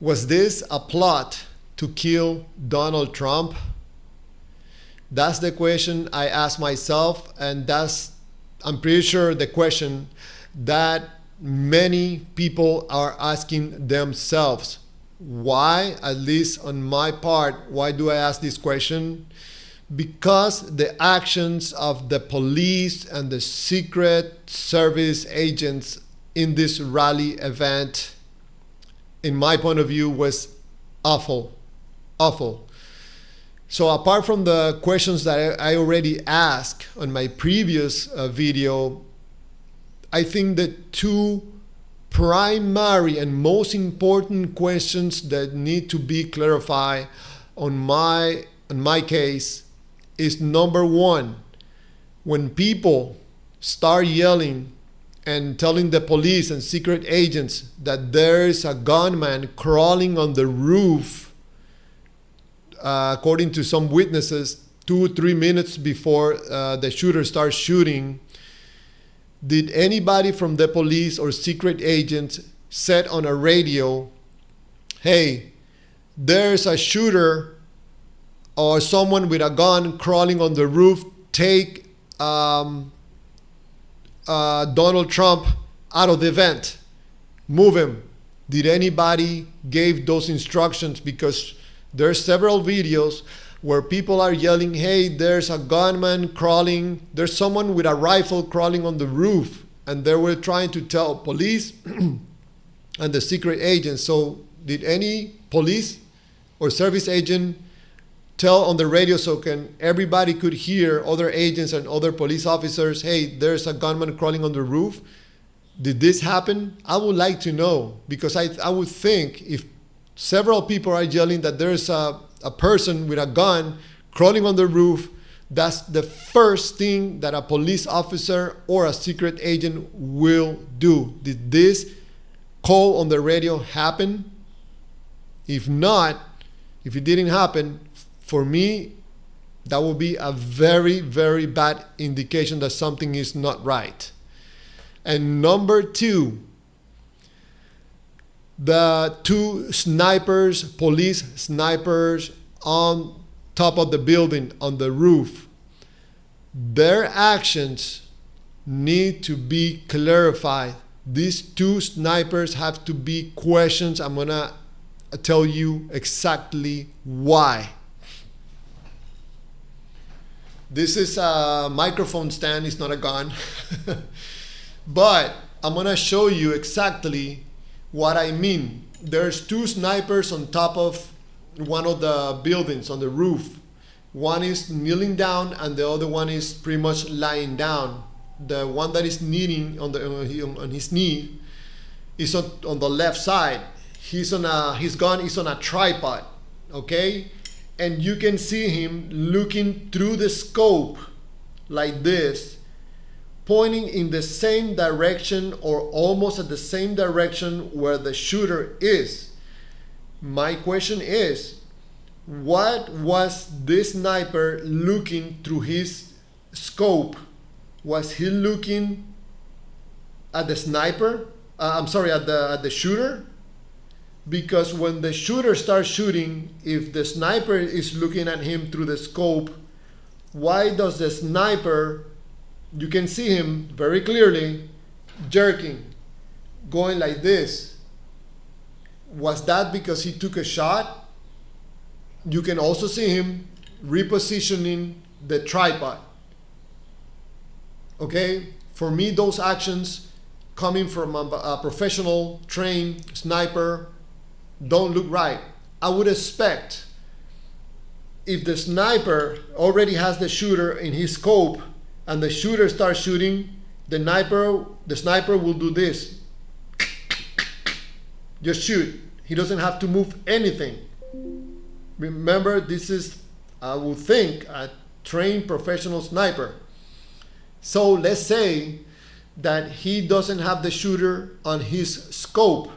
Was this a plot to kill Donald Trump? That's the question I ask myself, and I'm pretty sure, the question that many people are asking themselves. Why? At least on my part, why do I ask this question? Because the actions of the police and the Secret Service agents in this rally event, in my point of view, was awful. Awful. So apart from the questions that I already asked on my previous video, I think the two primary and most important questions that need to be clarified on my case is, number one, when people start yelling and telling the police and secret agents that there is a gunman crawling on the roof, according to some witnesses, 2-3 minutes before the shooter starts shooting, did anybody from the police or secret agents said on a radio, hey, there's a shooter or someone with a gun crawling on the roof, take Donald Trump out of the event, move him? Did anybody give those instructions? Because there's several videos where people are yelling, hey, there's a gunman crawling, there's someone with a rifle crawling on the roof, and they were trying to tell police and the secret agents. So did any police or service agent tell on the radio so everybody could hear, other agents and other police officers, hey, there's a gunman crawling on the roof? Did this happen? I would like to know, because I would think if several people are yelling that there's a person with a gun crawling on the roof, that's the first thing that a police officer or a secret agent will do. Did this call on the radio happen? If not, if it didn't happen, for me, that would be a very, very bad indication that something is not right. And number two, the two snipers, police snipers on top of the building, on the roof, their actions need to be clarified. These two snipers have to be questioned. I'm gonna tell you exactly why. This is a microphone stand, it's not a gun. But I'm gonna show you exactly what I mean. There's two snipers on top of one of the buildings on the roof. One is kneeling down and the other one is pretty much lying down. The one that is kneeling on his knee is on the left side. His gun is on a tripod, okay? And you can see him looking through the scope like this, pointing in the same direction or almost at the same direction where the shooter is. My question is, what was this sniper looking through his scope? Was he looking at the sniper? At the shooter? Because when the shooter starts shooting, if the sniper is looking at him through the scope, why does the sniper, you can see him very clearly jerking, going like this? Was that because he took a shot? You can also see him repositioning the tripod. Okay? For me, those actions coming from a professional trained sniper don't look right. I would expect if the sniper already has the shooter in his scope and the shooter starts shooting, the sniper will do this. Just shoot. He doesn't have to move anything. Remember, this is, I would think, a trained professional sniper. So let's say that he doesn't have the shooter on his scope,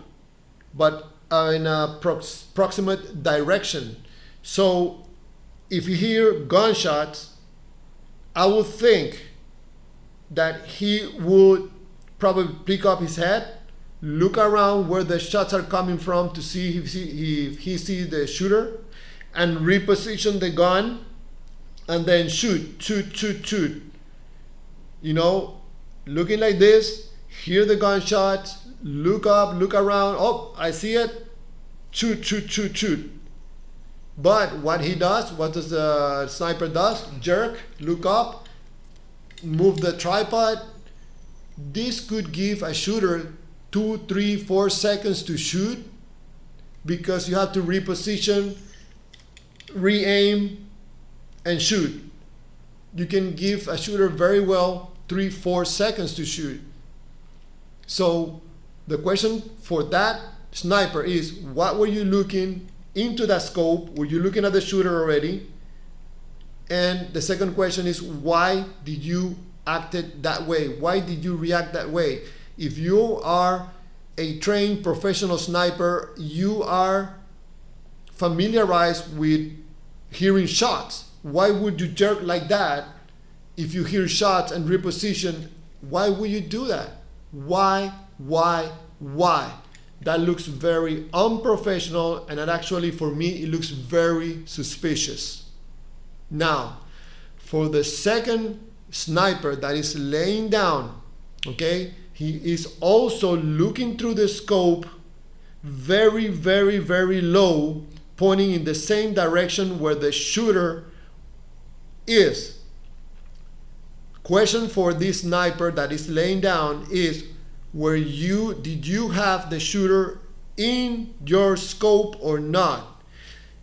but in a proximate direction. So if you hear gunshots, I would think that he would probably pick up his head look around where the shots are coming from to see if he sees the shooter, and reposition the gun, and then shoot. You know, looking like this, hear the gunshots, look up, look around, oh, I see it, shoot. But what he does, what does the sniper does? Jerk, look up, move the tripod. This could give a shooter 2, 3, 4 seconds to shoot, because you have to reposition, re-aim, and shoot. You can give a shooter very well 3, 4 seconds to shoot. So the question for that sniper is, what were you looking into that scope? Were you looking at the shooter already? And the second question is, why did you act that way? Why did you react that way? If you are a trained professional sniper, you are familiarized with hearing shots. Why would you jerk like that? If you hear shots and reposition, why would you do that? Why? That looks very unprofessional, and that actually, for me, it looks very suspicious. Now, for the second sniper that is laying down, okay, he is also looking through the scope very low, pointing in the same direction where the shooter is. Question for this sniper that is laying down is, did you have the shooter in your scope or not?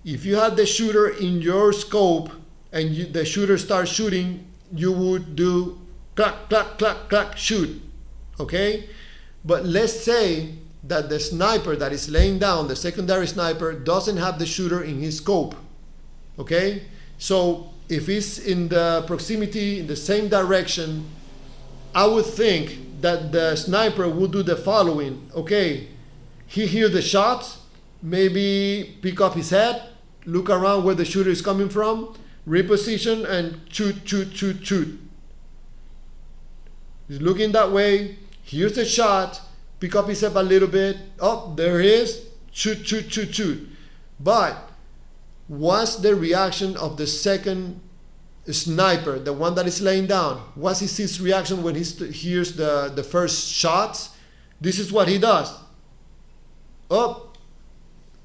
If you had the shooter in your scope and the shooter starts shooting, you would do clack, clack, clack, clack, shoot. Okay? But let's say that the sniper that is laying down, the secondary sniper, doesn't have the shooter in his scope. Okay? So if he's in the proximity, in the same direction, I would think that the sniper would do the following. Okay, he hears the shots, maybe pick up his head, look around where the shooter is coming from, reposition, and shoot. He's looking that way, hears the shot, pick up his head a little bit, oh, there he is, shoot. But what's the reaction of the second sniper, the one that is laying down? What's his reaction when he hears the first shots? This is what he does. Up,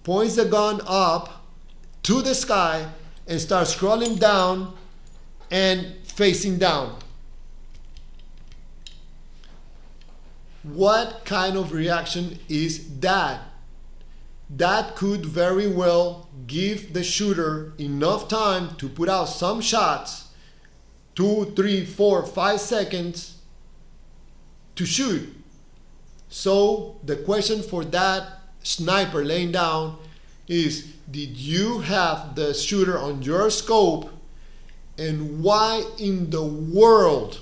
points the gun up to the sky and starts scrolling down and facing down. What kind of reaction is that? That could very well give the shooter enough time to put out some shots, 2, 3, 4, 5 seconds to shoot. So the question for that sniper laying down is, did you have the shooter on your scope, and why in the world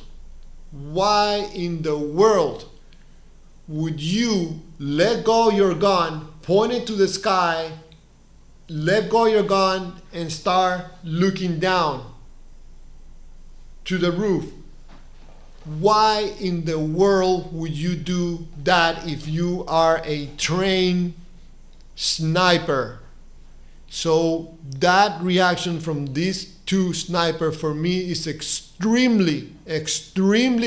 would you let go your gun, point it to the sky, let go your gun, and start looking down to the roof? Why in the world would you do that if you are a trained sniper? So that reaction from these two snipers for me is extremely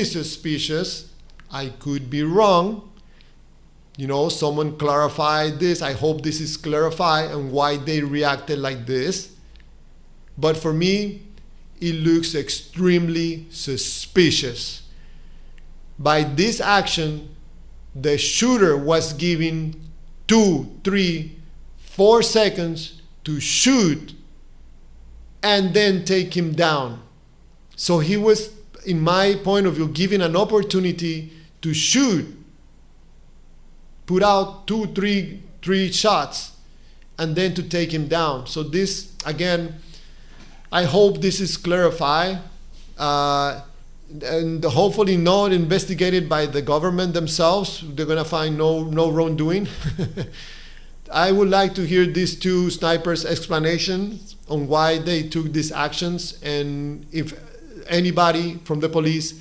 suspicious. I could be wrong. You know, someone clarified this. I hope this is clarified and why they reacted like this. But for me, it looks extremely suspicious. By this action, the shooter was given 2, 3, 4 seconds to shoot and then take him down. So he was, in my point of view, given an opportunity to shoot, put out 2, 3 shots, and then to take him down. So this, again, I hope this is clarified, and hopefully not investigated by the government themselves. They're gonna find no wrongdoing. I would like to hear these two snipers' explanations on why they took these actions, and if anybody from the police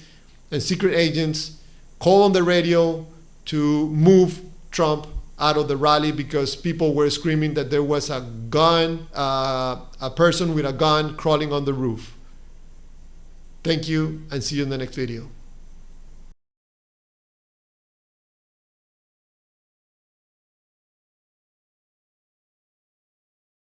and secret agents call on the radio to move Trump out of the rally because people were screaming that there was a gun, a person with a gun crawling on the roof. Thank you, and see you in the next video.